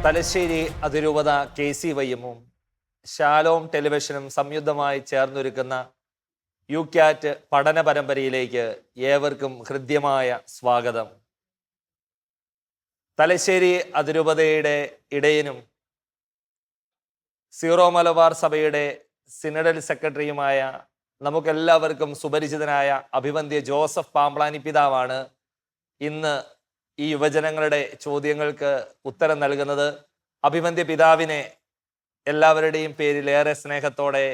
തലശ്ശേരി അതിരൂപത KCYM-ഉം ഷാലോം ടെലിവിഷനും സംയുക്തമായി ചേർന്നൊരുക്കുന്ന യുക്യാറ്റ് പഠന പരമ്പരയിലേക്ക് ഏവർക്കും ഹൃദ്യമായ സ്വാഗതം. തലശ്ശേരി അതിരൂപതയുടെ ഇടയനും സീറോ മലബാർ സഭയുടെ സിനഡൽ സെക്രട്ടറിയുമായ നമുക്കെല്ലാവർക്കും സുപരിചിതനായ അഭിവന്ദ്യ ജോസഫ് പാമ്പ്ളാനി പിതാവാണ് ഇന്ന് ഈ യുവജനങ്ങളുടെ ചോദ്യങ്ങൾക്ക് ഉത്തരം നൽകുന്നത്. അഭിവന്ദ്യ പിതാവിനെ എല്ലാവരുടെയും പേരിൽ ഏറെ സ്നേഹത്തോടെ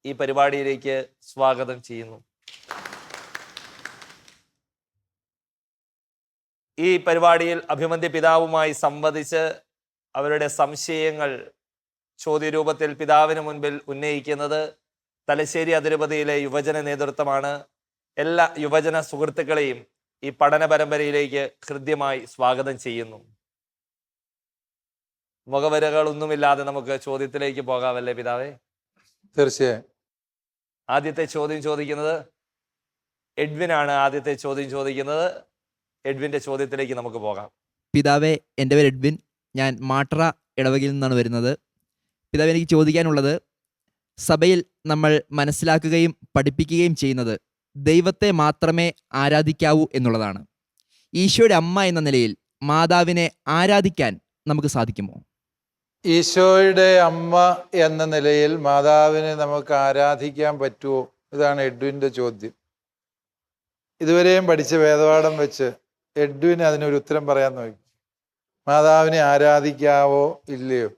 ഈ പരിപാടിയിലേക്ക് സ്വാഗതം ചെയ്യുന്നു. ഈ പരിപാടിയിൽ അഭിവന്ദ്യ പിതാവുമായി സംവദിച്ച് അവരുടെ സംശയങ്ങൾ ചോദ്യരൂപത്തിൽ പിതാവിന് മുൻപിൽ ഉന്നയിക്കുന്നത് തലശ്ശേരി അതിരൂപതയിലെ യുവജന നേതൃത്വമാണ്. എല്ലാ യുവജന സുഹൃത്തുക്കളെയും ഈ പഠന പരമ്പരയിലേക്ക് ഹൃദ്യമായി സ്വാഗതം ചെയ്യുന്നു. മുഖവരകളൊന്നുമില്ലാതെ നമുക്ക് ചോദ്യത്തിലേക്ക് പോകാമല്ലേ പിതാവേ? തീർച്ചയായും. ആദ്യത്തെ ചോദ്യം ചോദിക്കുന്നത് എഡ്വിനാണ്. ആദ്യത്തെ ചോദ്യം ചോദിക്കുന്നത് എഡ്വിന്റെ ചോദ്യത്തിലേക്ക് നമുക്ക് പോകാം. പിതാവേ, എൻ്റെ പേര് എഡ്വിൻ. ഞാൻ മാട്ര ഇടവകയിൽ നിന്നാണ് വരുന്നത്. പിതാവ്, എനിക്ക് ചോദിക്കാനുള്ളത്, സഭയിൽ നമ്മൾ മനസ്സിലാക്കുകയും പഠിപ്പിക്കുകയും ചെയ്യുന്നത് ദൈവത്തെ മാത്രമേ ആരാധിക്കാവൂ എന്നുള്ളതാണ്. ഈശോയുടെ അമ്മ എന്ന നിലയിൽ മാതാവിനെ ആരാധിക്കാൻ നമുക്ക് സാധിക്കുമോ? ഈശോയുടെ അമ്മ എന്ന നിലയിൽ മാതാവിനെ നമുക്ക് ആരാധിക്കാൻ പറ്റുമോ? ഇതാണ് എഡ്വിൻ്റെ ചോദ്യം. ഇതുവരെയും പഠിച്ച വേദപാഠം വെച്ച് എഡ്വിൻ അതിനൊരു ഉത്തരം പറയാൻ നോക്കി. മാതാവിനെ ആരാധിക്കാവോ ഇല്ലയോ?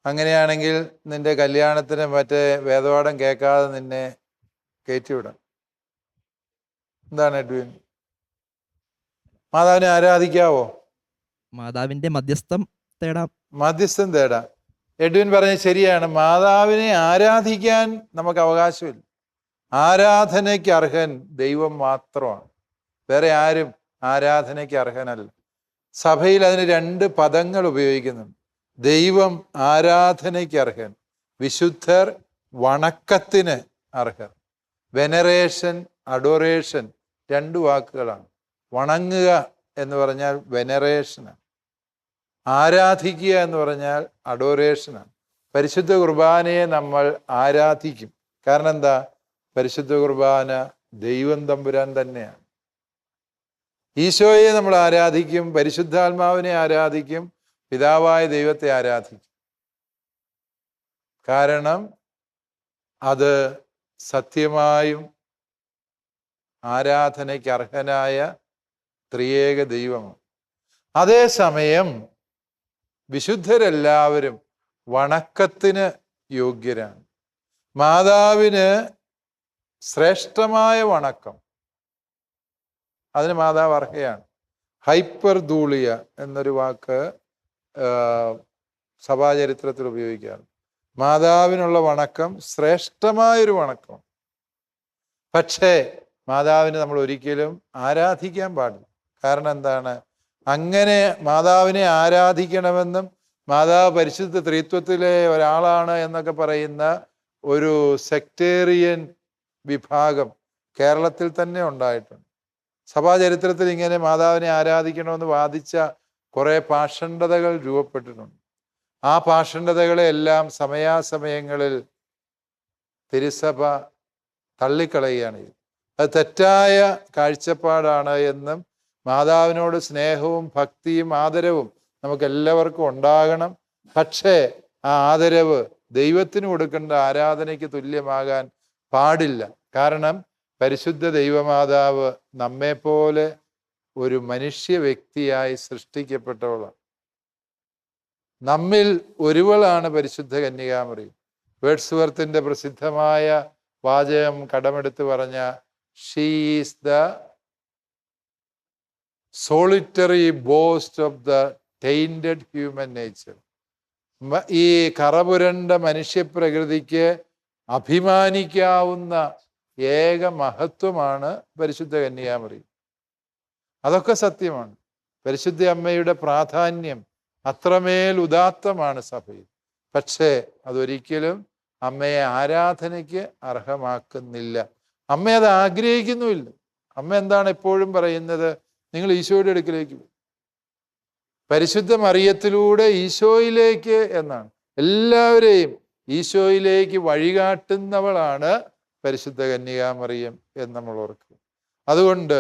അങ്ങനെയാണെങ്കിൽ നിന്റെ കല്യാണത്തിന് മറ്റേ വേദപാഠം കേൾക്കാതെ നിന്നെ കയറ്റിവിടാം. എന്താണ് എഡ്വിൻ? മാതാവിനെ ആരാധിക്കാവോ? മാതാവിൻ്റെ മധ്യസ്ഥം തേടാം. മധ്യസ്ഥം തേടാം. എഡ്വിൻ പറഞ്ഞത് ശരിയാണ്. മാതാവിനെ ആരാധിക്കാൻ നമുക്ക് അവകാശമില്ല. ആരാധനയ്ക്ക് അർഹൻ ദൈവം മാത്രമാണ്. വേറെ ആരും ആരാധനയ്ക്ക് അർഹനല്ല. സഭയിൽ അതിന് രണ്ട് പദങ്ങൾ ഉപയോഗിക്കുന്നുണ്ട്. ദൈവം ആരാധനയ്ക്ക് അർഹൻ, വിശുദ്ധർ വണക്കത്തിന് അർഹർ. വെനറേഷൻ, അഡോറേഷൻ രണ്ട് വാക്കുകളാണ്. വണങ്ങുക എന്ന് പറഞ്ഞാൽ വെനറേഷനാണ്, ആരാധിക്കുക എന്ന് പറഞ്ഞാൽ അഡോറേഷനാണ്. പരിശുദ്ധ കുർബാനയെ നമ്മൾ ആരാധിക്കും. കാരണം എന്താ? പരിശുദ്ധ കുർബാന ദൈവം തമ്പുരാൻ തന്നെയാണ്. ഈശോയെ നമ്മൾ ആരാധിക്കും, പരിശുദ്ധാത്മാവിനെ ആരാധിക്കും, പിതാവായ ദൈവത്തെ ആരാധിക്കും. കാരണം അത് സത്യമായും ആരാധനയ്ക്ക് അർഹനായ ത്രിയേക ദൈവമാണ്. അതേസമയം വിശുദ്ധരെല്ലാവരും വണക്കത്തിന് യോഗ്യരാണ്. മാതാവിന് ശ്രേഷ്ഠമായ വണക്കം, അതിന് മാതാവ് അർഹയാണ്. ഹൈപ്പർ ധൂളിയ എന്നൊരു വാക്ക് സഭാചരിത്രത്തിൽ ഉപയോഗിക്കാറുണ്ട്. മാതാവിനുള്ള വണക്കം ശ്രേഷ്ഠമായൊരു വണക്കം. പക്ഷേ മാതാവിനെ നമ്മൾ ഒരിക്കലും ആരാധിക്കാൻ പാടില്ല. കാരണം എന്താണ്? അങ്ങനെ മാതാവിനെ ആരാധിക്കണമെന്നും മാതാവ് പരിശുദ്ധ ത്രിത്വത്തിലെ ഒരാളാണ് എന്നൊക്കെ പറയുന്ന ഒരു സെക്ടേറിയൻ വിഭാഗം കേരളത്തിൽ തന്നെ ഉണ്ടായിട്ടുണ്ട്. സഭാചരിത്രത്തിൽ ഇങ്ങനെ മാതാവിനെ ആരാധിക്കണമെന്ന് വാദിച്ച കുറേ പാഷണ്ഡതകൾ രൂപപ്പെട്ടിട്ടുണ്ട്. ആ പാഷണ്ഡതകളെ എല്ലാം സമയാസമയങ്ങളിൽ തിരുസഭ തള്ളിക്കളയുകയാണ്. അത് തെറ്റായ കാഴ്ചപ്പാടാണ് എന്നും മാതാവിനോട് സ്നേഹവും ഭക്തിയും ആദരവും നമുക്കെല്ലാവർക്കും ഉണ്ടാകണം. പക്ഷേ ആ ആദരവ് ദൈവത്തിന് കൊടുക്കേണ്ട ആരാധനയ്ക്ക് തുല്യമാകാൻ പാടില്ല. കാരണം പരിശുദ്ധ ദൈവമാതാവ് നമ്മെപ്പോലെ ഒരു മനുഷ്യ വ്യക്തിയായി സൃഷ്ടിക്കപ്പെട്ടവളാണ്. നമ്മിൽ ഒരുവളാണ് പരിശുദ്ധ കന്യകാമറിയം. വേഡ്സ്വർത്തിന്റെ പ്രസിദ്ധമായ വാചകം കടമെടുത്ത് പറഞ്ഞ she is the solitary boast of the tainted human nature. ഈ കറപുരണ്ട മനുഷ്യപ്രകൃതിക്ക് അഭിമാനിക്കാവുന്ന ഏക മഹത്വമാണ് പരിശുദ്ധ കന്യകാമറിയം. അതൊക്കെ സത്യമാണ്. പരിശുദ്ധ അമ്മയുടെ പ്രാധാന്യം അത്രമേൽ ഉദാത്തമാണ് സഭയിൽ. പക്ഷേ അതൊരിക്കലും അമ്മയെ ആരാധനയ്ക്ക് അർഹമാക്കുന്നില്ല. അമ്മ അത് ആഗ്രഹിക്കുന്നുമില്ല. അമ്മ എന്താണ് എപ്പോഴും പറയുന്നത്? നിങ്ങൾ ഈശോയുടെ അടുക്കിലേക്ക് പോകും. പരിശുദ്ധ മറിയത്തിലൂടെ ഈശോയിലേക്ക് എന്നാണ്. എല്ലാവരെയും ഈശോയിലേക്ക് വഴികാട്ടുന്നവളാണ് പരിശുദ്ധ കന്യകാമറിയം എന്ന് നമ്മൾ ഓർക്കുക. അതുകൊണ്ട്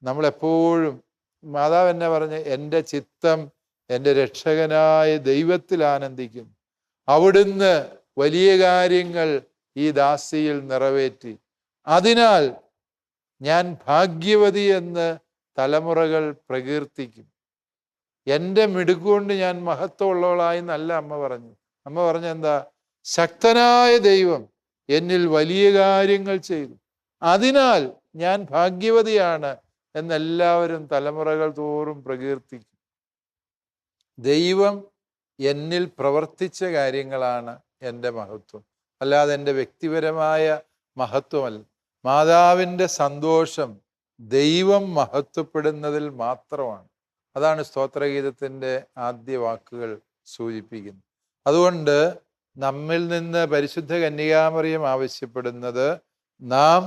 നമ്മളെപ്പോഴും മാതാവ് എന്നെ പറഞ്ഞ് എൻ്റെ ചിത്തം എൻ്റെ രക്ഷകനായ ദൈവത്തിൽ ആനന്ദിക്കുന്നു. അവിടുന്ന് വലിയ കാര്യങ്ങൾ ഈ ദാസിയിൽ നിറവേറ്റി. അതിനാൽ ഞാൻ ഭാഗ്യവതി എന്ന് തലമുറകൾ പ്രകീർത്തിക്കും. എൻ്റെ മിടുക്കുകൊണ്ട് ഞാൻ മഹത്വമുള്ളവളായി എന്നല്ല അമ്മ പറഞ്ഞു. അമ്മ പറഞ്ഞ എന്താ? ശക്തനായ ദൈവം എന്നിൽ വലിയ കാര്യങ്ങൾ ചെയ്തു, അതിനാൽ ഞാൻ ഭാഗ്യവതിയാണ് എന്നെല്ലാവരും തലമുറകൾ തോറും പ്രകീർത്തിക്കും. ദൈവം എന്നിൽ പ്രവർത്തിച്ച കാര്യങ്ങളാണ് എൻ്റെ മഹത്വം, അല്ലാതെ എൻ്റെ വ്യക്തിപരമായ മഹത്വമല്ല. മാതാവിൻ്റെ സന്തോഷം ദൈവം മഹത്വപ്പെടുന്നതിൽ മാത്രമാണ്. അതാണ് സ്തോത്രഗീതത്തിൻ്റെ ആദ്യ വാക്കുകൾ സൂചിപ്പിക്കുന്നത്. അതുകൊണ്ട് നമ്മിൽ നിന്ന് പരിശുദ്ധ കന്യകാമറിയം ആവശ്യപ്പെടുന്നത് നാം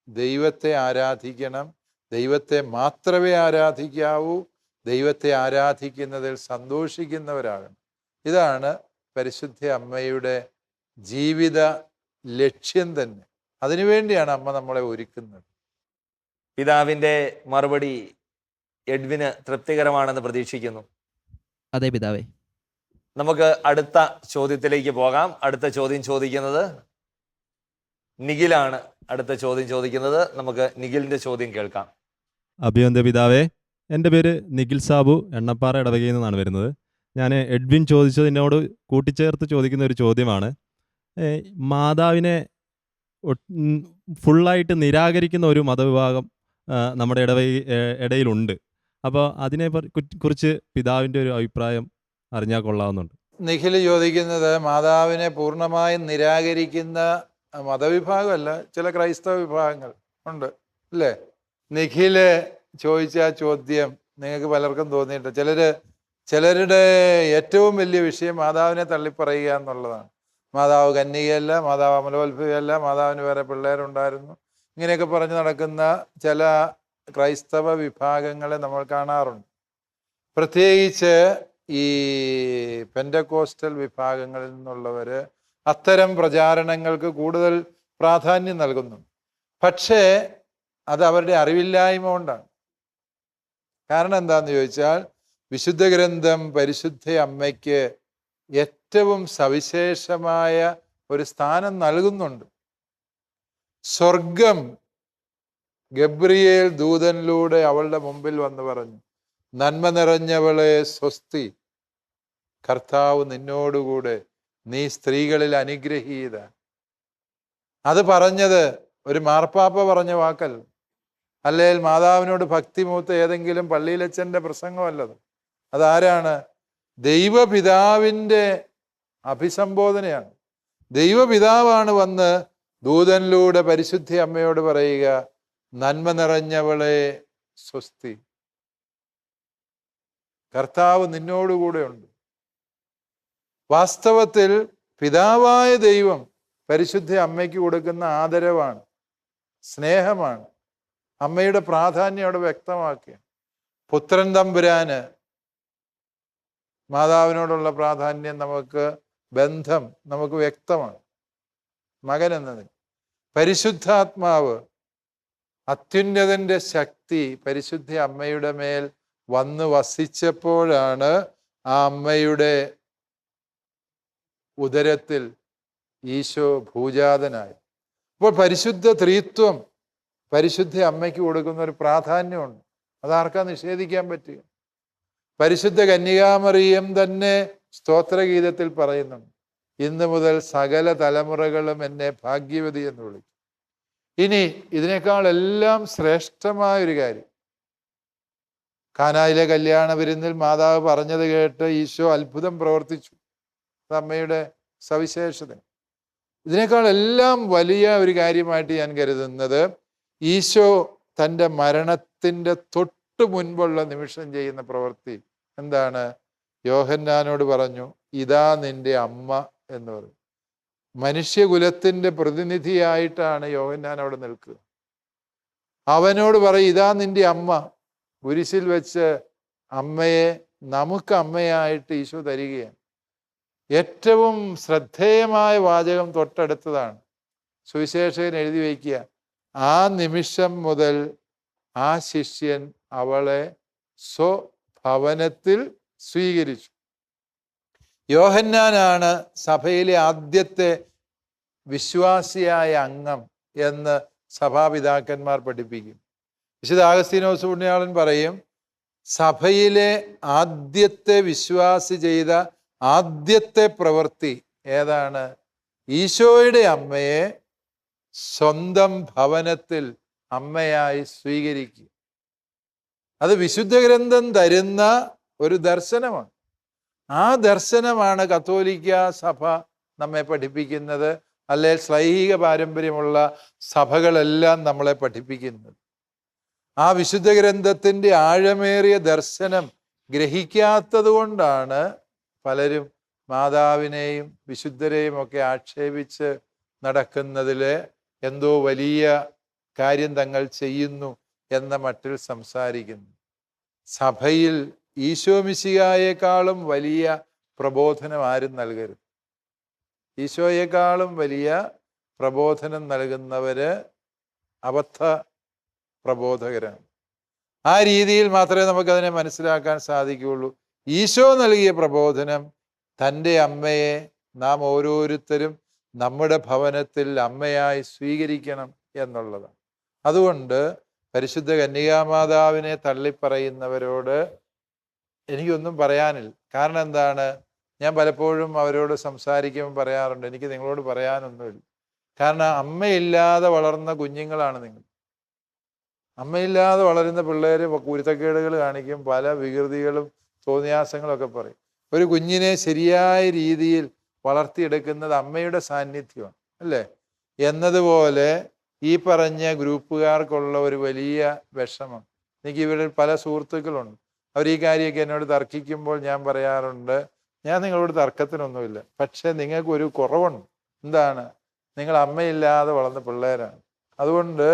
ദൈവത്തെ ആരാധിക്കണം, ദൈവത്തെ മാത്രമേ ആരാധിക്കാവൂ, ദൈവത്തെ ആരാധിക്കുന്നതിൽ സന്തോഷിക്കുന്നവരാകണം. ഇതാണ് പരിശുദ്ധ അമ്മയുടെ ജീവിത ലക്ഷ്യം തന്നെ. അതിനുവേണ്ടിയാണ് അമ്മ നമ്മളെ ഒരുക്കുന്നത്. പിതാവിൻ്റെ മറുപടി എഡ്വിന് തൃപ്തികരമാണെന്ന് പ്രതീക്ഷിക്കുന്നു. അതെ പിതാവേ. നമുക്ക് അടുത്ത ചോദ്യത്തിലേക്ക് പോകാം. അടുത്ത ചോദ്യം ചോദിക്കുന്നത് നിഖിലാണ്. അടുത്ത ചോദ്യം ചോദിക്കുന്നത് നമുക്ക് നിഖിലിന്റെ ചോദ്യം കേൾക്കാം. അഭിവന്ദ പിതാവേ, എൻ്റെ പേര് നിഖിൽ സാബു, എണ്ണപ്പാറ ഇടവകയിൽ നിന്നാണ് വരുന്നത്. ഞാൻ എഡ്വിൻ ചോദിച്ചതിനോട് കൂട്ടിച്ചേർത്ത് ചോദിക്കുന്ന ഒരു ചോദ്യമാണ്. മാതാവിനെ ഫുള്ളായിട്ട് നിരാകരിക്കുന്ന ഒരു മതവിഭാഗം നമ്മുടെ ഇടയിലുണ്ട്. അപ്പോൾ അതിനെ കുറിച്ച് പിതാവിൻ്റെ ഒരു അഭിപ്രായം അറിഞ്ഞാൽ കൊള്ളാവുന്നുണ്ട്. നിഖിൽ ചോദിക്കുന്നത് മാതാവിനെ പൂർണ്ണമായും നിരാകരിക്കുന്ന മതവിഭാഗമല്ല, ചില ക്രൈസ്തവ വിഭാഗങ്ങൾ ഉണ്ട് അല്ലേ? നിഖില് ചോദിച്ച ആ ചോദ്യം നിങ്ങൾക്ക് പലർക്കും തോന്നിയിട്ട് ചിലരുടെ ഏറ്റവും വലിയ വിഷയം മാതാവിനെ തള്ളിപ്പറയുക എന്നുള്ളതാണ്. മാതാവ് കന്യകയല്ല, മാതാവ് അമലോത്ഭവയല്ല, മാതാവിന് വേറെ പിള്ളേരുണ്ടായിരുന്നു, ഇങ്ങനെയൊക്കെ പറഞ്ഞ് നടക്കുന്ന ചില ക്രൈസ്തവ വിഭാഗങ്ങളെ നമ്മൾ കാണാറുണ്ട്. പ്രത്യേകിച്ച് ഈ പെൻഡക്കോസ്റ്റൽ വിഭാഗങ്ങളിൽ നിന്നുള്ളവർ അത്തരം പ്രചാരണങ്ങൾക്ക് കൂടുതൽ പ്രാധാന്യം നൽകുന്നു. പക്ഷേ അത് അവരുടെ അറിവില്ലായ്മ കൊണ്ടാണ്. കാരണം എന്താണെന്ന് ചോദിച്ചാൽ, വിശുദ്ധ ഗ്രന്ഥം പരിശുദ്ധ അമ്മയ്ക്ക് ഏറ്റവും സവിശേഷമായ ഒരു സ്ഥാനം നൽകുന്നുണ്ട്. സ്വർഗം ഗബ്രിയേൽ ദൂതനിലൂടെ അവളുടെ മുമ്പിൽ വന്ന് പറഞ്ഞു, നന്മ നിറഞ്ഞവളെ സ്വസ്തി, കർത്താവ് നിന്നോടുകൂടെ, നീ സ്ത്രീകളിൽ അനുഗ്രഹീത. അത് പറഞ്ഞത് ഒരു മാർപ്പാപ്പ പറഞ്ഞ വാക്കല്ല, അല്ലെങ്കിൽ മാതാവിനോട് ഭക്തിമൂത്ത ഏതെങ്കിലും പള്ളിയിലച്ചൻ്റെ പ്രസംഗമല്ലത്. അതാരാണ്? ദൈവപിതാവിൻ്റെ അഭിസംബോധനയാണ്. ദൈവപിതാവാണ് വന്ന് ദൂതനിലൂടെ പരിശുദ്ധ അമ്മയോട് പറയുക, നന്മ നിറഞ്ഞവളെ സ്വസ്തി, കർത്താവ് നിന്നോടുകൂടെ ഉണ്ട്. വാസ്തവത്തിൽ പിതാവായ ദൈവം പരിശുദ്ധ അമ്മയ്ക്ക് കൊടുക്കുന്ന ആദരവാണ്, സ്നേഹമാണ്. അമ്മയുടെ പ്രാധാന്യം അവിടെ വ്യക്തമാക്കുക. പുത്രൻ തമ്പുരാന് മാതാവിനോടുള്ള പ്രാധാന്യം, ബന്ധം നമുക്ക് വ്യക്തമാണ്. മകൻ എന്നതിന് പരിശുദ്ധാത്മാവ്, അത്യുന്നതന്റെ ശക്തി പരിശുദ്ധ അമ്മയുടെ മേൽ വന്ന് വസിച്ചപ്പോഴാണ് ആ അമ്മയുടെ ഉദരത്തിൽ ഈശോ ഭൂജാതനായി. അപ്പോൾ പരിശുദ്ധ ത്രിത്വം പരിശുദ്ധ അമ്മയ്ക്ക് കൊടുക്കുന്ന ഒരു പ്രാധാന്യമുണ്ട്. അതാർക്കാ നിഷേധിക്കാൻ പറ്റുക? പരിശുദ്ധ കന്യകാമറിയം തന്നെ സ്തോത്രഗീതത്തിൽ പറയുന്നുണ്ട്, ഇന്ന് മുതൽ സകല തലമുറകളും എന്നെ ഭാഗ്യവതി എന്ന് വിളിക്കും. ഇനി ഇതിനേക്കാൾ എല്ലാം ശ്രേഷ്ഠമായൊരു കാര്യം, കാനായിലെ കല്യാണ വിരുന്നിൽ മാതാവ് പറഞ്ഞത് കേട്ട് ഈശോ അത്ഭുതം പ്രവർത്തിച്ചു. അത് അമ്മയുടെ സവിശേഷത. ഇതിനേക്കാൾ എല്ലാം വലിയ ഒരു കാര്യമായിട്ട് ഞാൻ കരുതുന്നത്, ഈശോ തൻ്റെ മരണത്തിൻ്റെ തൊട്ട് മുൻപുള്ള നിമിഷം ചെയ്യുന്ന പ്രവൃത്തി എന്താണ്? യോഹന്നാനോട് പറഞ്ഞു, ഇതാ നിന്റെ അമ്മ എന്ന് പറഞ്ഞു. മനുഷ്യകുലത്തിൻ്റെ പ്രതിനിധിയായിട്ടാണ് യോഹന്നാൻ അവിടെ നിൽക്കുക. അവനോട് പറയും, ഇതാ നിന്റെ അമ്മ. കുരിശിൽ വെച്ച് അമ്മയെ നമുക്ക് അമ്മയായിട്ട് ഈശോ തരികയാണ്. ഏറ്റവും ശ്രദ്ധേയമായ വാചകം തൊട്ടടുത്തതാണ്. സുവിശേഷകൻ എഴുതി വയ്ക്കുക, ആ നിമിഷം മുതൽ ആ ശിഷ്യൻ അവളെ സ്വഭവനത്തിൽ സ്വീകരിച്ചു. യോഹന്നാനാണ് സഭയിലെ ആദ്യത്തെ വിശ്വാസിയായ അംഗം എന്ന് സഭാപിതാക്കന്മാർ പഠിപ്പിക്കും. വിശുദ്ധ അഗസ്തീനോസ് പുണ്യാളൻ പറയും, സഭയിലെ ആദ്യത്തെ വിശ്വാസി ചെയ്ത ആദ്യത്തെ പ്രവൃത്തി ഏതാണ്? ഈശോയുടെ അമ്മയെ സ്വന്തം ഭവനത്തിൽ അമ്മയായി സ്വീകരിക്കുക. അത് വിശുദ്ധ ഗ്രന്ഥം തരുന്ന ഒരു ദർശനമാണ്. ആ ദർശനമാണ് കത്തോലിക്ക സഭ നമ്മെ പഠിപ്പിക്കുന്നത്, അല്ലെ ശ്ലൈഹിക പാരമ്പര്യമുള്ള സഭകളെല്ലാം നമ്മളെ പഠിപ്പിക്കുന്നത്. ആ വിശുദ്ധ ഗ്രന്ഥത്തിൻ്റെ ആഴമേറിയ ദർശനം ഗ്രഹിക്കാത്തത് കൊണ്ടാണ് പലരും മാതാവിനെയും വിശുദ്ധരെയും ഒക്കെ ആക്ഷേപിച്ച് നടക്കുന്നതിൽ എന്തോ വലിയ കാര്യം തങ്ങൾ ചെയ്യുന്നു എന്ന മട്ടിൽ സംസാരിക്കുന്നു. സഭയിൽ ഈശോ മിശിഹായേക്കാളും വലിയ പ്രബോധനം ആരും നൽകരുത്. ഈശോയേക്കാളും വലിയ പ്രബോധനം നൽകുന്നവര് അബദ്ധ പ്രബോധകരാണ്. ആ രീതിയിൽ മാത്രമേ നമുക്കതിനെ മനസ്സിലാക്കാൻ സാധിക്കുകയുള്ളൂ. ഈശോ നൽകിയ പ്രബോധനം തൻ്റെ അമ്മയെ നാം ഓരോരുത്തരും നമ്മുടെ ഭവനത്തിൽ അമ്മയായി സ്വീകരിക്കണം എന്നുള്ളതാണ്. അതുകൊണ്ട് പരിശുദ്ധ കന്യകാമാതാവിനെ തള്ളിപ്പറയുന്നവരോട് എനിക്കൊന്നും പറയാനില്ല. കാരണം എന്താണ്? ഞാൻ പലപ്പോഴും അവരോട് സംസാരിക്കുമ്പോൾ പറയാറുണ്ട്, എനിക്ക് നിങ്ങളോട് പറയാനൊന്നുമില്ല. കാരണം അമ്മയില്ലാതെ വളർന്ന കുഞ്ഞുങ്ങളാണ് നിങ്ങൾ. അമ്മയില്ലാതെ വളരുന്ന പിള്ളേർ കുരുത്തക്കേടുകൾ കാണിക്കും, പല വികൃതികളും തോന്നിയാസങ്ങളൊക്കെ പറയും. ഒരു കുഞ്ഞിനെ ശരിയായ രീതിയിൽ വളർത്തിയെടുക്കുന്നത് അമ്മയുടെ സാന്നിധ്യമാണ്, അല്ലേ? എന്നതുപോലെ ഈ പറഞ്ഞ ഗ്രൂപ്പുകാർക്കുള്ള ഒരു വലിയ വിഷമം. എനിക്ക് ഇവരിൽ പല സുഹൃത്തുക്കളുണ്ട്. അവർ ഈ കാര്യമൊക്കെ എന്നോട് തർക്കിക്കുമ്പോൾ ഞാൻ പറയാറുണ്ട്, ഞാൻ നിങ്ങളോട് തർക്കത്തിനൊന്നുമില്ല, പക്ഷെ നിങ്ങൾക്ക് ഒരു കുറവുണ്ട്. എന്താണ്? നിങ്ങൾ അമ്മയില്ലാതെ വളർന്ന പിള്ളേരാണ്. അതുകൊണ്ട്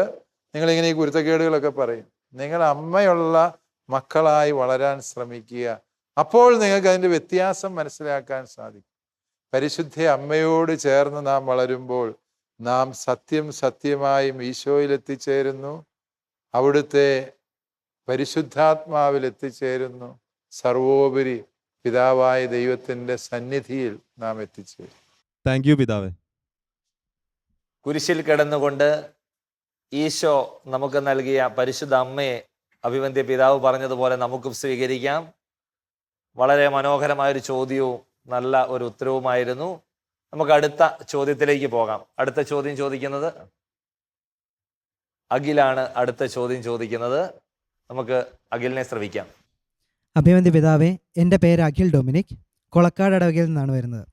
നിങ്ങളിങ്ങനെ ഈ കുരുത്തക്കേടുകളൊക്കെ പറയും. നിങ്ങൾ അമ്മയുള്ള മക്കളായി വളരാൻ ശ്രമിക്കുക. അപ്പോൾ നിങ്ങൾക്ക് അതിൻ്റെ വ്യത്യാസം മനസ്സിലാക്കാൻ സാധിക്കും. പരിശുദ്ധ അമ്മയോട് ചേർന്ന് നാം വളരുമ്പോൾ നാം സത്യമായും ഈശോയിൽ എത്തിച്ചേരുന്നു, അവിടുത്തെ പരിശുദ്ധാത്മാവിൽ എത്തിച്ചേരുന്നു, സർവോപരി പിതാവായ ദൈവത്തിൻ്റെ സന്നിധിയിൽ നാം എത്തിച്ചേരും. താങ്ക് യു പിതാവേ. കുരിശിൽ കിടന്നുകൊണ്ട് ഈശോ നമുക്ക് നൽകിയ പരിശുദ്ധ അമ്മയെ അഭിവന്ദ്യ പിതാവ് പറഞ്ഞതുപോലെ നമുക്കും സ്വീകരിക്കാം. വളരെ മനോഹരമായൊരു ചോദ്യവും നല്ല ഒരു ഉത്തരവുമായിരുന്നു. നമുക്ക് അടുത്ത ചോദ്യത്തിലേക്ക് പോകാം. അടുത്ത ചോദ്യം ചോദിക്കുന്നത് അഖിലാണ്. അടുത്ത ചോദ്യം ചോദിക്കുന്നത് നമുക്ക് അഖിലിനെ ശ്രവിക്കാം. അഭിവന്ദ്യ പിതാവേ, എൻ്റെ പേര് അഖിൽ ഡൊമിനിക്, കൊളക്കാട് ഇടവകയിൽ നിന്നാണ് വരുന്നത്.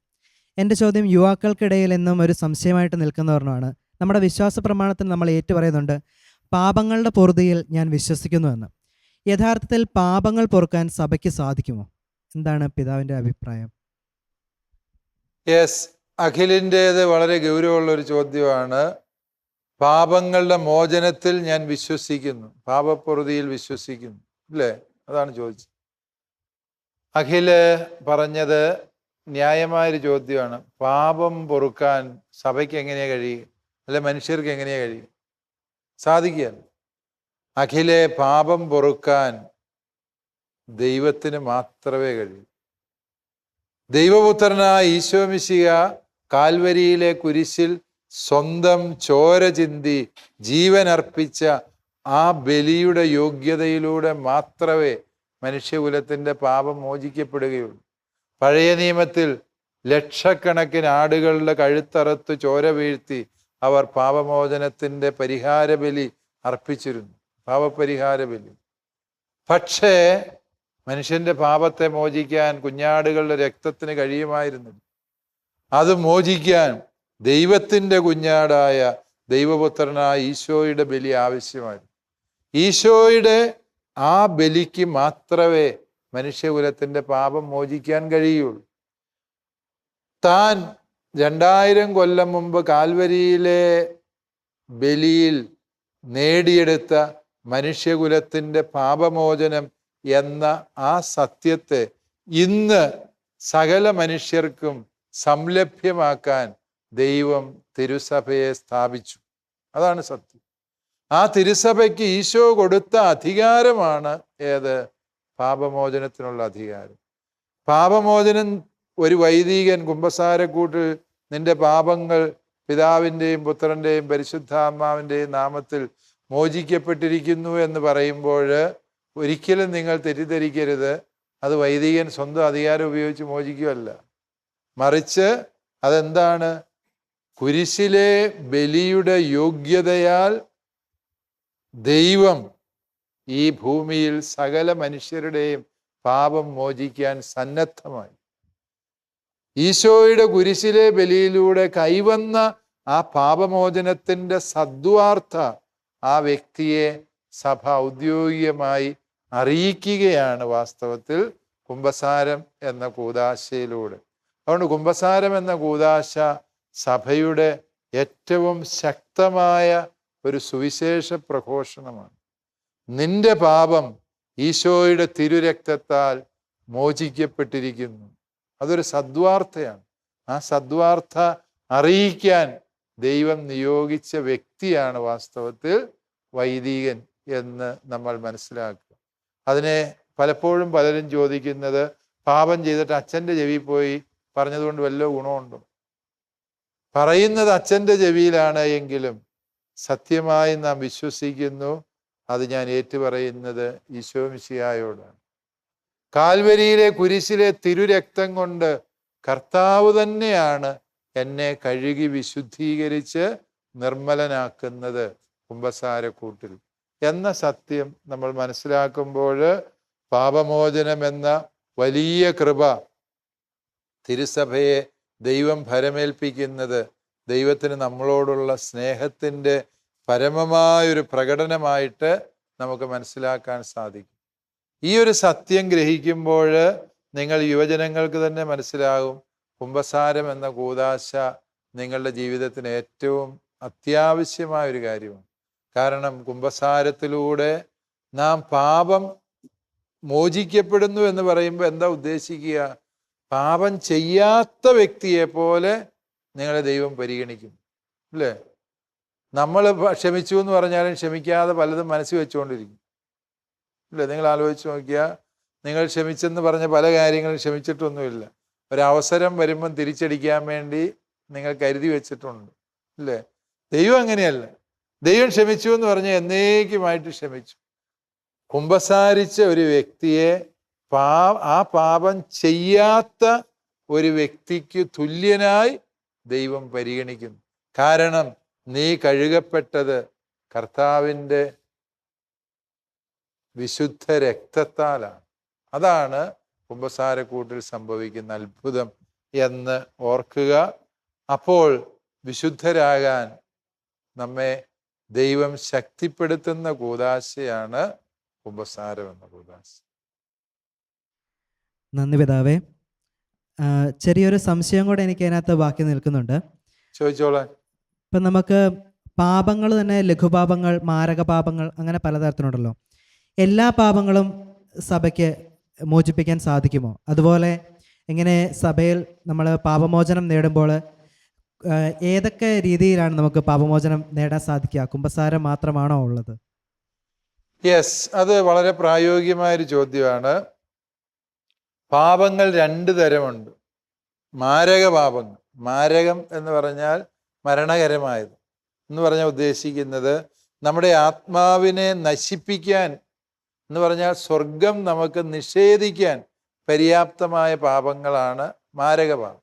എൻ്റെ ചോദ്യം യുവാക്കൾക്കിടയിൽ എന്നും ഒരു സംശയമായിട്ട് നിൽക്കുന്ന ഒരെണ്ണമാണ്. നമ്മുടെ വിശ്വാസ പ്രമാണത്തിൽ നമ്മൾ ഏറ്റുപറയുന്നുണ്ട്, പാപങ്ങളുടെ പൊറുതിയിൽ ഞാൻ വിശ്വസിക്കുന്നുവെന്ന്. യഥാർത്ഥത്തിൽ പാപങ്ങൾ പൊറുക്കാൻ സഭയ്ക്ക് സാധിക്കുമോ? എന്താണ് പിതാവിൻ്റെ അഭിപ്രായം? യെസ്, അഖിലിൻ്റേത് വളരെ ഗൗരവമുള്ളൊരു ചോദ്യമാണ്. പാപങ്ങളുടെ മോചനത്തിൽ ഞാൻ വിശ്വസിക്കുന്നു, പാപപ്പൊറുതിയിൽ വിശ്വസിക്കുന്നു, അല്ലേ? അതാണ് ചോദിച്ചത്. അഖില് പറഞ്ഞത് ന്യായമായൊരു ചോദ്യമാണ്. പാപം പൊറുക്കാൻ സഭയ്ക്ക് എങ്ങനെയാണ് കഴിയുക, അല്ലെ മനുഷ്യർക്ക് എങ്ങനെയാണ് കഴിയുക? സാധിക്കുകയല്ല. അഖിലെ, പാപം പൊറുക്കാൻ ദൈവത്തിന് മാത്രമേ കഴിയൂ. ദൈവപുത്രനായ ഈശോ മിശിഹ കാൽവരിയിലെ കുരിശിൽ സ്വന്തം ചോര ചിന്തി ജീവൻ അർപ്പിച്ച ആ ബലിയുടെ യോഗ്യതയിലൂടെ മാത്രമേ മനുഷ്യകുലത്തിൻ്റെ പാപം മോചിക്കപ്പെടുകയുള്ളൂ. പഴയ നിയമത്തിൽ ലക്ഷക്കണക്കിന് ആടുകളുടെ കഴുത്തറുത്ത് ചോര വീഴ്ത്തി അവർ പാപമോചനത്തിൻ്റെ പരിഹാര ബലി അർപ്പിച്ചിരുന്നു, പാപപരിഹാര ബലി. പക്ഷേ മനുഷ്യന്റെ പാപത്തെ മോചിക്കാൻ കുഞ്ഞാടുകളുടെ രക്തത്തിന് കഴിയുമായിരുന്നില്ല. അത് മോചിക്കാൻ ദൈവത്തിൻ്റെ കുഞ്ഞാടായ ദൈവപുത്രനായ ഈശോയുടെ ബലി ആവശ്യമായിരുന്നു. ഈശോയുടെ ആ ബലിക്ക് മാത്രമേ മനുഷ്യകുലത്തിൻ്റെ പാപം മോചിക്കാൻ കഴിയുള്ളൂ. താൻ 2000 കൊല്ലം മുമ്പ് കാൽവരിയിലെ ബലിയിൽ നേടിയെടുത്ത മനുഷ്യകുലത്തിൻ്റെ പാപമോചനം എന്ന ആ സത്യത്തെ ഇന്ന് സകല മനുഷ്യർക്കും സംലഭ്യമാക്കാൻ ദൈവം തിരുസഭയെ സ്ഥാപിച്ചു. അതാണ് സത്യം. ആ തിരുസഭയ്ക്ക് ഈശോ കൊടുത്ത അധികാരമാണ് ഏത്? പാപമോചനത്തിനുള്ള അധികാരം. പാപമോചനം ഒരു വൈദികൻ കുമ്പസാരക്കൂട്ടിൽ നിന്റെ പാപങ്ങൾ പിതാവിൻ്റെയും പുത്രൻ്റെയും പരിശുദ്ധാത്മാവിൻ്റെയും നാമത്തിൽ മോചിക്കപ്പെട്ടിരിക്കുന്നു എന്ന് പറയുമ്പോൾ ഒരിക്കലും നിങ്ങൾ തെറ്റിദ്ധരിക്കരുത്, അത് വൈദികൻ സ്വന്തം അധികാരം ഉപയോഗിച്ച് മോചിക്കുകയല്ല. മറിച്ച് അതെന്താണ്? കുരിശിലെ ബലിയുടെ യോഗ്യതയാൽ ദൈവം ഈ ഭൂമിയിൽ സകല മനുഷ്യരുടെയും പാപം മോചിക്കാൻ സന്നദ്ധമായി. ഈശോയുടെ കുരിശിലെ ബലിയിലൂടെ കൈവന്ന ആ പാപമോചനത്തിൻ്റെ സദ്വാർത്ത ആ വ്യക്തിയെ സഭ ഔദ്യോഗികമായി അറിയിക്കുകയാണ് വാസ്തവത്തിൽ കുമ്പസാരം എന്ന കൂദാശയിലൂടെ. അതുകൊണ്ട് കുമ്പസാരം എന്ന കൂദാശ സഭയുടെ ഏറ്റവും ശക്തമായ ഒരു സുവിശേഷ പ്രഘോഷണമാണ്. നിന്റെ പാപം ഈശോയുടെ തിരുരക്തത്താൽ മോചിക്കപ്പെട്ടിരിക്കുന്നു. അതൊരു സദ്വാർത്തയാണ്. ആ സദ്വാർത്ത അറിയിക്കാൻ ദൈവം നിയോഗിച്ച വ്യക്തിയാണ് വാസ്തവത്തിൽ വൈദികൻ എന്ന് നമ്മൾ മനസ്സിലാക്കുക. അതിനെ പലപ്പോഴും പലരും ചോദിക്കുന്നത്, പാപം ചെയ്തിട്ട് അച്ഛൻ്റെ ചെവി പോയി പറഞ്ഞതുകൊണ്ട് വല്ല ഗുണമുണ്ടോ? പറയുന്നത് അച്ഛൻ്റെ ചെവിയിലാണ് എങ്കിലും സത്യമായി നാം വിശ്വസിക്കുന്നു. അത് ഞാൻ ഏറ്റുപറയുന്നത് ഈശോ മിശിഹായോടാണ്. കാൽവരിയിലെ കുരിശിലെ തിരുരക്തം കൊണ്ട് കർത്താവ് തന്നെയാണ് എന്നെ കഴുകി വിശുദ്ധീകരിച്ച് നിർമ്മലനാക്കുന്നത് കുമ്പസാരക്കൂട്ടിൽ എന്ന സത്യം നമ്മൾ മനസ്സിലാക്കുമ്പോൾ പാപമോചനം എന്ന വലിയ കൃപ തിരുസഭയെ ദൈവം ഭരമേൽപ്പിക്കുന്നത് ദൈവത്തിന് നമ്മളോടുള്ള സ്നേഹത്തിൻ്റെ പരമമായൊരു പ്രകടനമായിട്ട് നമുക്ക് മനസ്സിലാക്കാൻ സാധിക്കും. ഈ ഒരു സത്യം ഗ്രഹിക്കുമ്പോൾ നിങ്ങൾ യുവജനങ്ങൾക്ക് തന്നെ മനസ്സിലാകും, കുമ്പസാരം എന്ന കൂദാശ നിങ്ങളുടെ ജീവിതത്തിന് ഏറ്റവും അത്യാവശ്യമായ ഒരു കാര്യമാണ്. കാരണം കുമ്പസാരത്തിലൂടെ നാം പാപം മോചിക്കപ്പെടുന്നു എന്ന് പറയുമ്പോൾ എന്താ ഉദ്ദേശിക്കുക? പാപം ചെയ്യാത്ത വ്യക്തിയെ പോലെ നിങ്ങളെ ദൈവം പരിഗണിക്കും, അല്ലേ? നമ്മൾ ക്ഷമിച്ചു എന്ന് പറഞ്ഞാലും ക്ഷമിക്കാതെ പലതും മനസ്സിൽ വെച്ചുകൊണ്ടിരിക്കും, അല്ലേ? നിങ്ങൾ ആലോചിച്ച് നോക്കിയാൽ നിങ്ങൾ ക്ഷമിച്ചെന്ന് പറഞ്ഞ പല കാര്യങ്ങളും ക്ഷമിച്ചിട്ടൊന്നുമില്ല. ഒരവസരം വരുമ്പം തിരിച്ചടിക്കാൻ വേണ്ടി നിങ്ങൾ കരുതി വെച്ചിട്ടുണ്ട്, അല്ലേ? ദൈവം അങ്ങനെയല്ല. ദൈവം ക്ഷമിച്ചു എന്ന് പറഞ്ഞാൽ എന്നേക്കുമായിട്ട് ക്ഷമിച്ചു. കുമ്പസാരിച്ച ഒരു വ്യക്തിയെ ആ പാപം ചെയ്യാത്ത ഒരു വ്യക്തിക്ക് തുല്യനായി ദൈവം പരിഗണിക്കുന്നു. കാരണം നീ കഴുകപ്പെട്ടത് കർത്താവിൻ്റെ വിശുദ്ധ രക്തത്താലാണ്. അതാണ് കുമ്പസാരക്കൂട്ടിൽ സംഭവിക്കുന്ന അത്ഭുതം എന്ന് ഓർക്കുക. അപ്പോൾ വിശുദ്ധരാകാൻ നമ്മെ ദൈവം ശക്തിപ്പെടുത്തുന്ന കൂദാശയാണ് കുമ്പസാരം എന്ന കൂദാശ. നന്ദി പിതാവേ. ചെറിയൊരു സംശയം കൂടെ എനിക്ക് അതിനകത്ത് ബാക്കി നിൽക്കുന്നുണ്ട്. ചോദിച്ചോളാം. ഇപ്പം നമുക്ക് പാപങ്ങൾ തന്നെ ലഘുപാപങ്ങൾ, മാരക പാപങ്ങൾ, അങ്ങനെ പലതരത്തിലുണ്ടല്ലോ. എല്ലാ പാപങ്ങളും സഭയ്ക്ക് മോചിപ്പിക്കാൻ സാധിക്കുമോ? അതുപോലെ ഇങ്ങനെ സഭയിൽ നമ്മൾ പാപമോചനം നേടുമ്പോൾ ഏതൊക്കെ രീതിയിലാണ് നമുക്ക് പാപമോചനം നേടാൻ സാധിക്കുക? കുമ്പസാരം മാത്രമാണോ ഉള്ളത്? യെസ്, അത് വളരെ പ്രായോഗികമായൊരു ചോദ്യമാണ്. പാപങ്ങൾ രണ്ട് തരമുണ്ട്. മാരക പാപങ്ങൾ, മാരകം എന്ന് പറഞ്ഞാൽ മരണകരമായത് എന്ന് പറഞ്ഞാൽ ഉദ്ദേശിക്കുന്നത് നമ്മുടെ ആത്മാവിനെ നശിപ്പിക്കാൻ എന്ന് പറഞ്ഞാൽ സ്വർഗം നമുക്ക് നിഷേധിക്കാൻ പര്യാപ്തമായ പാപങ്ങളാണ് മാരകപാപം.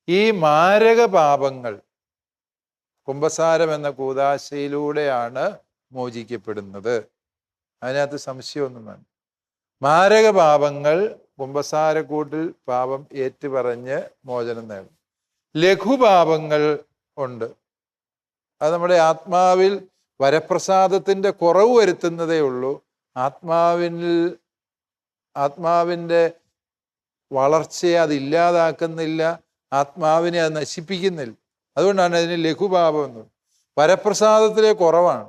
ഈ മാരകപാപങ്ങൾ കുമ്പസാരം എന്ന കൂദാശയിലൂടെയാണ് മോചിക്കപ്പെടുന്നത്. അതിനകത്ത് സംശയമൊന്നും വേണ്ട. മാരകപാപങ്ങൾ കുമ്പസാരക്കൂട്ടിൽ പാപം ഏറ്റുപറഞ്ഞ് മോചനം നേടും. ലഘുപാപങ്ങൾ ഉണ്ട്. അത് നമ്മുടെ ആത്മാവിൽ വരപ്രസാദത്തിൻ്റെ കുറവ് വരുത്തുന്നതേ ഉള്ളൂ. ആത്മാവിൻ്റെ വളർച്ചയെ അത് ഇല്ലാതാക്കുന്നില്ല, ആത്മാവിനെ അത് നശിപ്പിക്കുന്നില്ല. അതുകൊണ്ടാണ് അതിന് ലഘുപാപം എന്ന്. വരപ്രസാദത്തിലെ കുറവാണ്.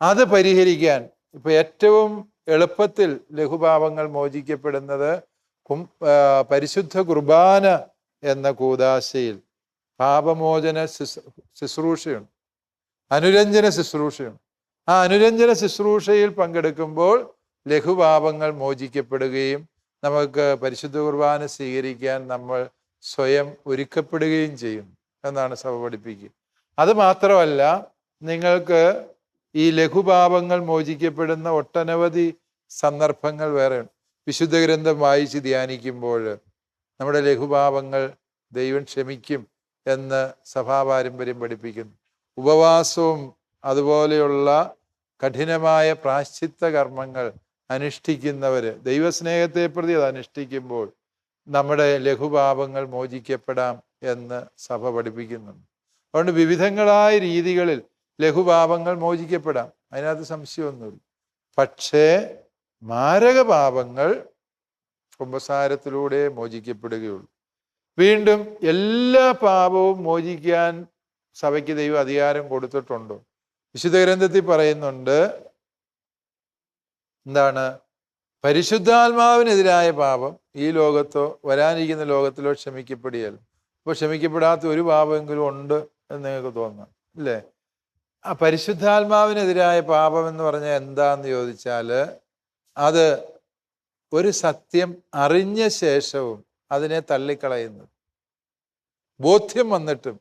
അത് പരിഹരിക്കാൻ ഇപ്പം ഏറ്റവും എളുപ്പത്തിൽ ലഘുപാപങ്ങൾ മോചിക്കപ്പെടുന്നത് പരിശുദ്ധ കുർബാന എന്ന കൂദാശയിൽ പാപമോചന ശുശ്രൂഷയുണ്ട്, അനുരഞ്ജന ശുശ്രൂഷയുണ്ട്. ആ അനുരഞ്ജന ശുശ്രൂഷയിൽ പങ്കെടുക്കുമ്പോൾ ലഘുപാപങ്ങൾ മോചിക്കപ്പെടുകയും നമുക്ക് പരിശുദ്ധ കുർബാന സ്വീകരിക്കാൻ നമ്മൾ സ്വയം ഒരുക്കപ്പെടുകയും ചെയ്യും എന്നാണ് സഭ പഠിപ്പിക്കുക. അത് മാത്രമല്ല, നിങ്ങൾക്ക് ഈ ലഘുപാപങ്ങൾ മോചിക്കപ്പെടുന്ന ഒട്ടനവധി സന്ദർഭങ്ങൾ വേറെയുണ്ട്. വിശുദ്ധ ഗ്രന്ഥം വായിച്ച് ധ്യാനിക്കുമ്പോൾ നമ്മുടെ ലഘുപാപങ്ങൾ ദൈവം ക്ഷമിക്കും എന്ന് സഭാപാരമ്പര്യം പഠിപ്പിക്കുന്നു. ഉപവാസവും അതുപോലെയുള്ള കഠിനമായ പ്രാശ്ചിത്ത കർമ്മങ്ങൾ അനുഷ്ഠിക്കുന്നവർ ദൈവസ്നേഹത്തെ പ്രതി അത് അനുഷ്ഠിക്കുമ്പോൾ നമ്മുടെ ലഘുപാപങ്ങൾ മോചിക്കപ്പെടാം എന്ന് സഭ പഠിപ്പിക്കുന്നുണ്ട്. അതുകൊണ്ട് വിവിധങ്ങളായ രീതികളിൽ ലഘുപാപങ്ങൾ മോചിക്കപ്പെടാം, അതിനകത്ത് സംശയമൊന്നുമില്ല. പക്ഷേ മാരകപാപങ്ങൾ കുമ്പസാരത്തിലൂടെ മോചിക്കപ്പെടുകയുള്ളൂ. വീണ്ടും എല്ലാ പാപവും മോചിക്കാൻ സഭയ്ക്ക് ദൈവം അധികാരം കൊടുത്തിട്ടുണ്ടോ? വിശുദ്ധ ഗ്രന്ഥത്തിൽ പറയുന്നുണ്ട്, എന്താണ്? പരിശുദ്ധാത്മാവിനെതിരായ പാപം ഈ ലോകത്തോ വരാനിരിക്കുന്ന ലോകത്തിലോ ക്ഷമിക്കപ്പെടുകയല്ല. അപ്പോൾ ക്ഷമിക്കപ്പെടാത്ത ഒരു പാപമെങ്കിലും ഉണ്ട് എന്ന് നിങ്ങൾക്ക് തോന്നാം, ഇല്ലേ? ആ പരിശുദ്ധാത്മാവിനെതിരായ പാപം എന്ന് പറഞ്ഞാൽ എന്താന്ന് ചോദിച്ചാൽ, അത് ഒരു സത്യം അറിഞ്ഞ ശേഷവും അതിനെ തള്ളിക്കളയുന്നത്. ബോധ്യം വന്നിട്ടും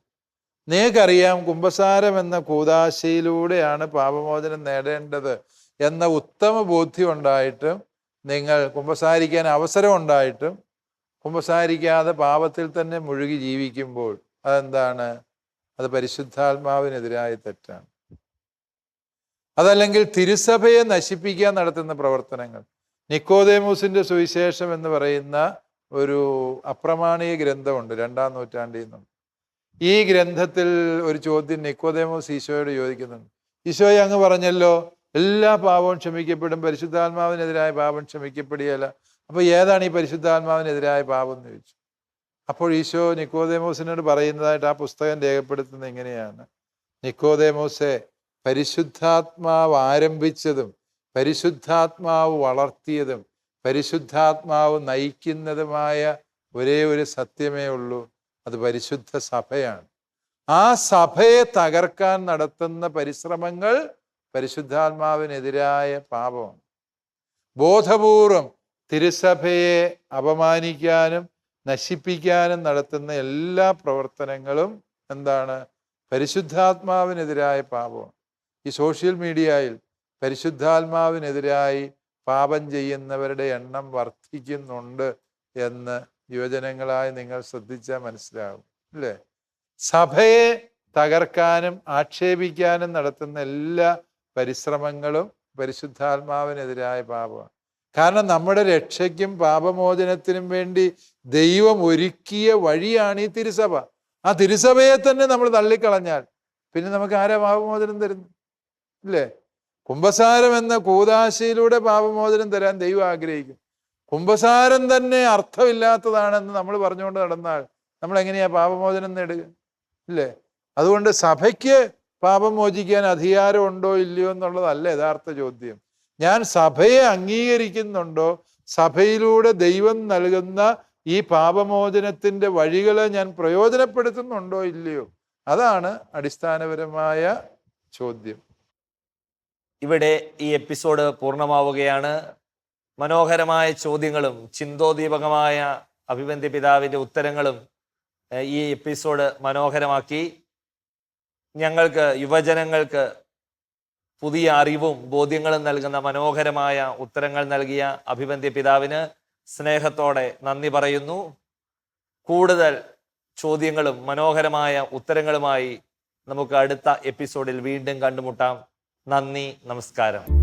നിങ്ങൾക്കറിയാം കുമ്പസാരം എന്ന കൂദാശയിലൂടെയാണ് പാപമോചനം നേടേണ്ടത് എന്ന ഉത്തമ ബോധ്യം ഉണ്ടായിട്ടും നിങ്ങൾ കുമ്പസാരിക്കാൻ അവസരം ഉണ്ടായിട്ടും കുമ്പസാരിക്കാതെ പാപത്തിൽ തന്നെ മുഴുകി ജീവിക്കുമ്പോൾ അതെന്താണ്? അത് പരിശുദ്ധാത്മാവിനെതിരായ തെറ്റാണ്. അതല്ലെങ്കിൽ തിരുസഭയെ നശിപ്പിക്കാൻ നടത്തുന്ന പ്രവർത്തനങ്ങൾ. നിക്കോദേമോസിന്റെ സുവിശേഷം എന്ന് പറയുന്ന ഒരു അപ്രമാണീയ ഗ്രന്ഥമുണ്ട്, 2-ാം നൂറ്റാണ്ടിൽ നിന്നും. ഈ ഗ്രന്ഥത്തിൽ ഒരു ചോദ്യം നിക്കോദേമോസ് ഈശോയോട് ചോദിക്കുന്നുണ്ട്. ഈശോയെ, അങ്ങ് പറഞ്ഞല്ലോ എല്ലാ പാപവും ക്ഷമിക്കപ്പെടും, പരിശുദ്ധാത്മാവിനെതിരായ പാപം ക്ഷമിക്കപ്പെടുകയില്ല. അപ്പോൾ ഏതാണ് ഈ പരിശുദ്ധാത്മാവിനെതിരായ പാപം എന്ന് ചോദിച്ചു. അപ്പോൾ ഈശോ നിക്കോദേമോസിനോട് പറയുന്നതായിട്ട് ആ പുസ്തകം രേഖപ്പെടുത്തുന്നത് എങ്ങനെയാണ്? നിക്കോദേമോസെ, പരിശുദ്ധാത്മാവ് ആരംഭിച്ചതും പരിശുദ്ധാത്മാവ് വളർത്തിയതും പരിശുദ്ധാത്മാവ് നയിക്കുന്നതുമായ ഒരേ ഒരു സത്യമേ ഉള്ളൂ, അത് പരിശുദ്ധ സഭയാണ്. ആ സഭയെ തകർക്കാൻ നടത്തുന്ന പരിശ്രമങ്ങൾ പരിശുദ്ധാത്മാവിനെതിരായ പാപമാണ്. ബോധപൂർവം തിരുസഭയെ അപമാനിക്കാനും നശിപ്പിക്കാനും നടത്തുന്ന എല്ലാ പ്രവർത്തനങ്ങളും എന്താണ്? പരിശുദ്ധാത്മാവിനെതിരായ പാപമാണ്. ഈ സോഷ്യൽ മീഡിയയിൽ പരിശുദ്ധാത്മാവിനെതിരായി പാപം ചെയ്യുന്നവരുടെ എണ്ണം വർദ്ധിക്കുന്നുണ്ട് എന്ന് യുവജനങ്ങളായി നിങ്ങൾ ശ്രദ്ധിച്ചാൽ മനസ്സിലാകും, അല്ലേ? സഭയെ തകർക്കാനും ആക്ഷേപിക്കാനും നടത്തുന്ന എല്ലാ പരിശ്രമങ്ങളും പരിശുദ്ധാത്മാവിനെതിരായ പാപമാണ്. കാരണം നമ്മുടെ രക്ഷയ്ക്കും പാപമോചനത്തിനും വേണ്ടി ദൈവം ഒരുക്കിയ വഴിയാണ് ഈ തിരുസഭ. ആ തിരുസഭയെ തന്നെ നമ്മൾ തള്ളിക്കളഞ്ഞാൽ പിന്നെ നമുക്ക് ആരാ പാപമോചനം തരുന്നു? ഇല്ലേ? കുമ്പസാരം എന്ന കൂദാശയിലൂടെ പാപമോചനം തരാൻ ദൈവം ആഗ്രഹിക്കും. കുമ്പസാരം തന്നെ അർത്ഥമില്ലാത്തതാണെന്ന് നമ്മൾ പറഞ്ഞുകൊണ്ട് നടന്നാൽ നമ്മൾ എങ്ങനെയാ പാപമോചനം നേടുക? ഇല്ലേ? അതുകൊണ്ട് സഭയ്ക്ക് പാപം മോചിക്കാൻ അധികാരമുണ്ടോ ഇല്ലയോ എന്നുള്ളതല്ല യഥാർത്ഥ ചോദ്യം. ഞാൻ സഭയെ അംഗീകരിക്കുന്നുണ്ടോ? സഭയിലൂടെ ദൈവം നൽകുന്ന ഈ പാപമോചനത്തിന്റെ വഴികളെ ഞാൻ പ്രയോജനപ്പെടുത്തുന്നുണ്ടോ ഇല്ലയോ? അതാണ് അടിസ്ഥാനപരമായ ചോദ്യം. ഇവിടെ ഈ എപ്പിസോഡ് പൂർണ്ണമാവുകയാണ്. മനോഹരമായ ചോദ്യങ്ങളും ചിന്തോദീപകമായ അഭിവന്ദ്യ പിതാവിൻ്റെ ഉത്തരങ്ങളും ഈ എപ്പിസോഡ് മനോഹരമാക്കി. ഞങ്ങൾക്ക്, യുവജനങ്ങൾക്ക് പുതിയ അറിവും ബോധ്യങ്ങളും നൽകുന്ന മനോഹരമായ ഉത്തരങ്ങൾ നൽകിയ അഭിവന്ദ്യ പിതാവിന് സ്നേഹത്തോടെ നന്ദി പറയുന്നു. കൂടുതൽ ചോദ്യങ്ങളും മനോഹരമായ ഉത്തരങ്ങളുമായി നമുക്ക് അടുത്ത എപ്പിസോഡിൽ വീണ്ടും കണ്ടുമുട്ടാം. നന്ദി, നമസ്കാരം.